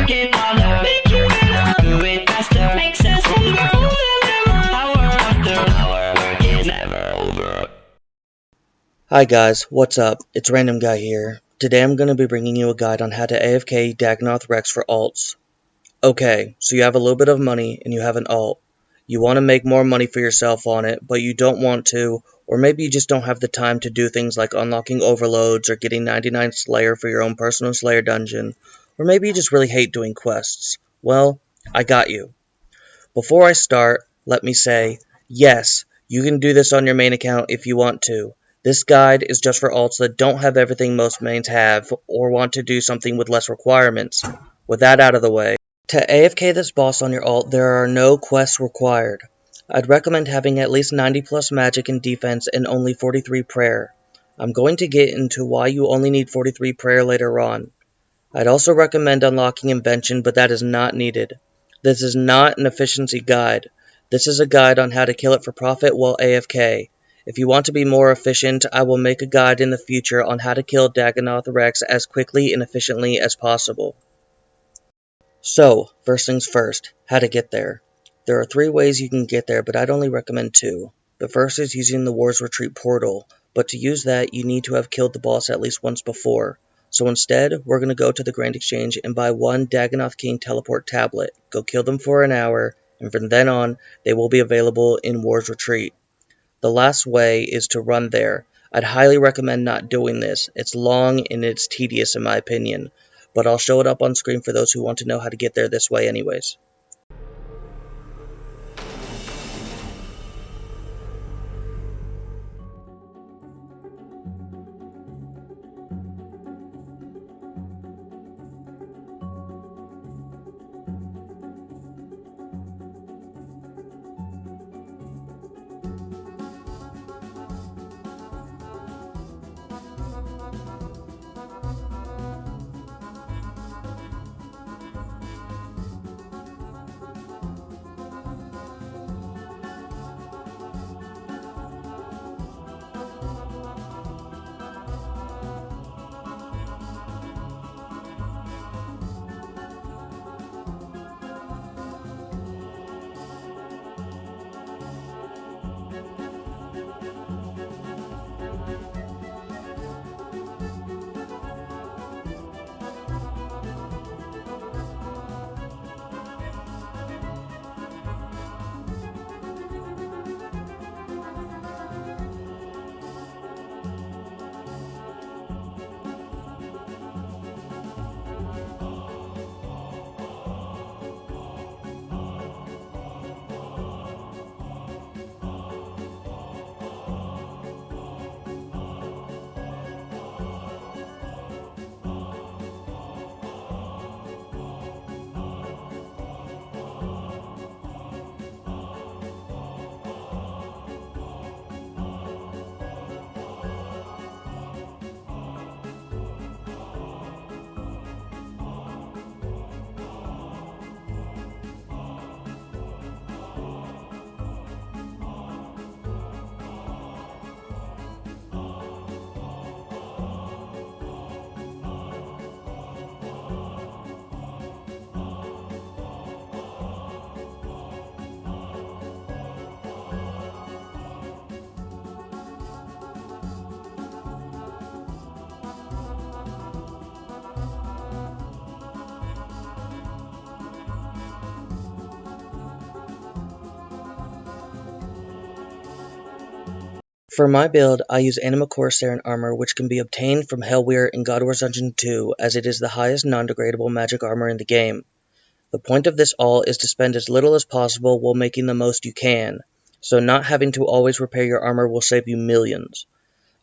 working harder, make you better, do it faster, make sense from the world and never, hour after hour, work is never over. Hi guys, what's up? It's Random Guy here. Today I'm going to be bringing you a guide on how to AFK Dagannoth Rex for alts. Okay, so you have a little bit of money and you have an alt. You want to make more money for yourself on it, but you don't want to, or maybe you just don't have the time to do things like unlocking overloads or getting 99 Slayer for your own personal Slayer dungeon, or maybe you just really hate doing quests. Well, I got you. Before I start, let me say, yes, you can do this on your main account if you want to. This guide is just for alts that don't have everything most mains have, or want to do something with less requirements. With that out of the way, to AFK this boss on your alt, there are no quests required. I'd recommend having at least 90 plus magic and defense and only 43 prayer. I'm going to get into why you only need 43 prayer later on. I'd also recommend unlocking invention, but that is not needed. This is not an efficiency guide. This is a guide on how to kill it for profit while AFK. If you want to be more efficient, I will make a guide in the future on how to kill Dagannoth Rex as quickly and efficiently as possible. So, first things first, how to get there. There are 3 ways you can get there, but I'd only recommend 2. The first is using the War's Retreat portal, but to use that, you need to have killed the boss at least once before. So instead, we're going to go to the Grand Exchange and buy 1 Dagannoth King teleport tablet, go kill them for an hour, and from then on, they will be available in War's Retreat. The last way is to run there. I'd highly recommend not doing this. It's long and it's tedious in my opinion, but I'll show it up on screen for those who want to know how to get there this way anyways. For my build, I use Anima Corsair and Armor, which can be obtained from Hellweir in God Wars Dungeon 2, as it is the highest non-degradable magic armor in the game. The point of this all is to spend as little as possible while making the most you can, so not having to always repair your armor will save you millions.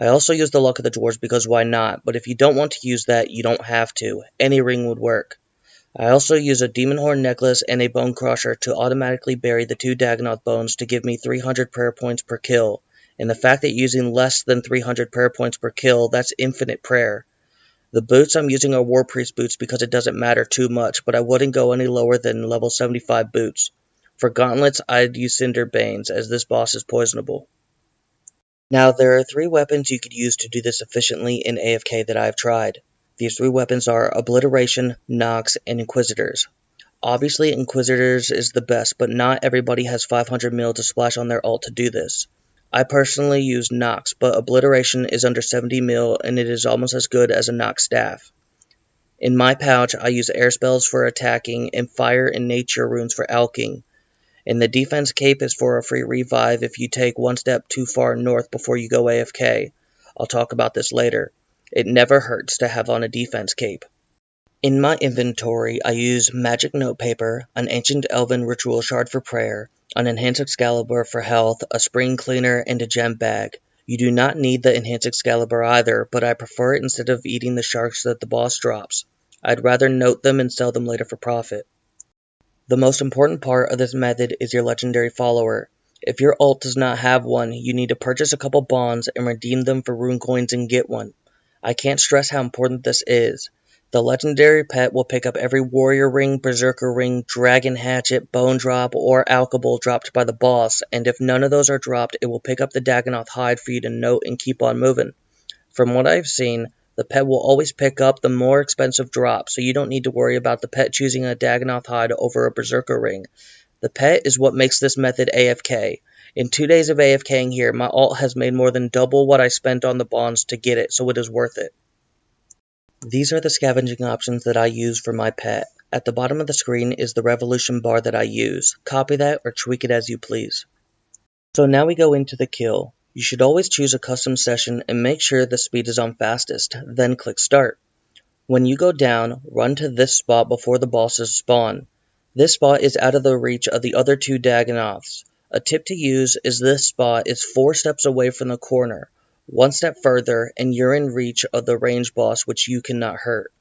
I also use the Luck of the Dwarves because why not, but if you don't want to use that, you don't have to. Any ring would work. I also use a Demon Horn necklace and a Bone Crusher to automatically bury the 2 Dagannoth bones to give me 300 prayer points per kill. And the fact that using less than 300 prayer points per kill, that's infinite prayer. The boots I'm using are War Priest boots because it doesn't matter too much, but I wouldn't go any lower than level 75 boots. For gauntlets, I'd use Cinder Banes, as this boss is poisonable. Now, there are 3 weapons you could use to do this efficiently in AFK that I've tried. These 3 weapons are Obliteration, Nox, and Inquisitors. Obviously, Inquisitors is the best, but not everybody has 500 mil to splash on their ult to do this. I personally use Nox, but Obliteration is under 70 mil and it is almost as good as a Nox staff. In my pouch, I use air spells for attacking and fire and nature runes for alking. And the defense cape is for a free revive if you take one step too far north before you go AFK. I'll talk about this later. It never hurts to have on a defense cape. In my inventory, I use magic notepaper, an ancient elven ritual shard for prayer, an enhanced Excalibur for health, a spring cleaner, and a gem bag. You do not need the enhanced Excalibur either, but I prefer it instead of eating the sharks that the boss drops. I'd rather note them and sell them later for profit. The most important part of this method is your legendary follower. If your ult does not have one, you need to purchase a couple bonds and redeem them for rune coins and get one. I can't stress how important this is. The legendary pet will pick up every warrior ring, berserker ring, dragon hatchet, bone drop, or alchable dropped by the boss, and if none of those are dropped, it will pick up the Dagannoth hide for you to note and keep on moving. From what I've seen, the pet will always pick up the more expensive drop, so you don't need to worry about the pet choosing a Dagannoth hide over a berserker ring. The pet is what makes this method AFK. In 2 days of AFKing here, my ult has made more than double what I spent on the bonds to get it, so it is worth it. These are the scavenging options that I use for my pet. At the bottom of the screen is the revolution bar that I use. Copy that or tweak it as you please. So now we go into the kill. You should always choose a custom session and make sure the speed is on fastest, then click start. When you go down, run to this spot before the bosses spawn. This spot is out of the reach of the other 2 Dagannoths. A tip to use is this spot is 4 steps away from the corner. 1 step further, and you're in reach of the range boss, which you cannot hurt.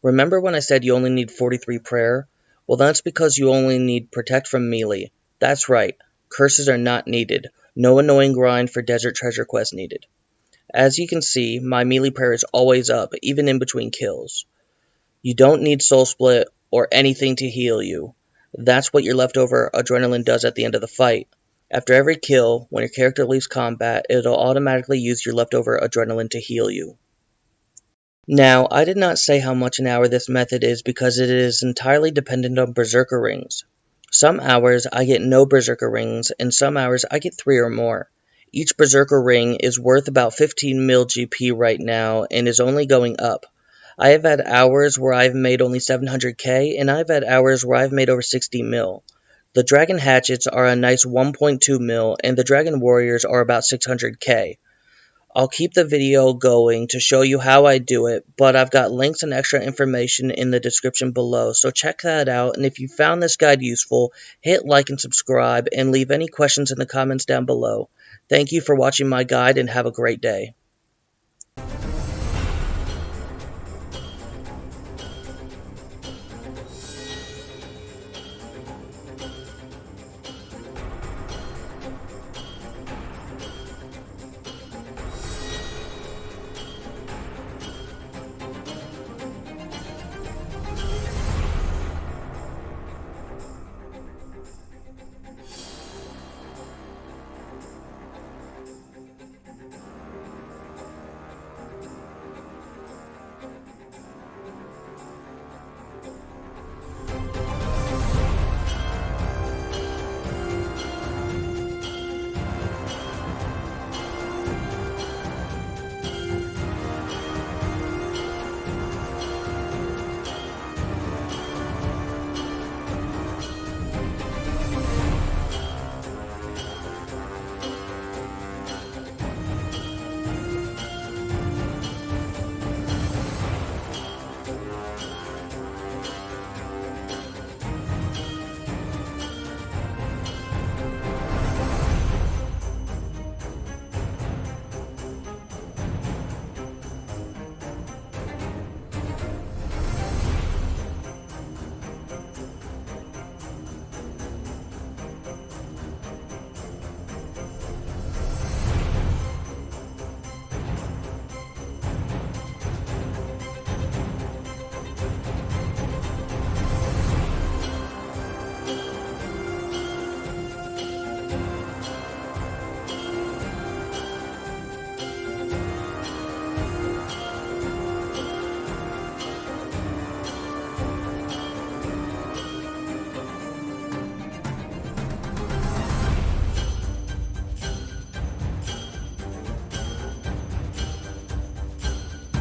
Remember when I said you only need 43 prayer? Well, that's because you only need protect from melee. That's right, curses are not needed. No annoying grind for desert treasure quest needed. As you can see, my melee prayer is always up, even in between kills. You don't need soul split or anything to heal you. That's what your leftover adrenaline does at the end of the fight. After every kill, when your character leaves combat, it'll automatically use your leftover adrenaline to heal you. Now, I did not say how much an hour this method is because it is entirely dependent on berserker rings. Some hours I get no berserker rings, and some hours I get 3 or more. Each berserker ring is worth about 15 mil GP right now and is only going up. I have had hours where I've made only 700k, and I've had hours where I've made over 60 mil. The Dragon Hatchets are a nice 1.2 mil, and the Dragon Warriors are about 600k. I'll keep the video going to show you how I do it, but I've got links and extra information in the description below, so check that out, and if you found this guide useful, hit like and subscribe, and leave any questions in the comments down below. Thank you for watching my guide, and have a great day.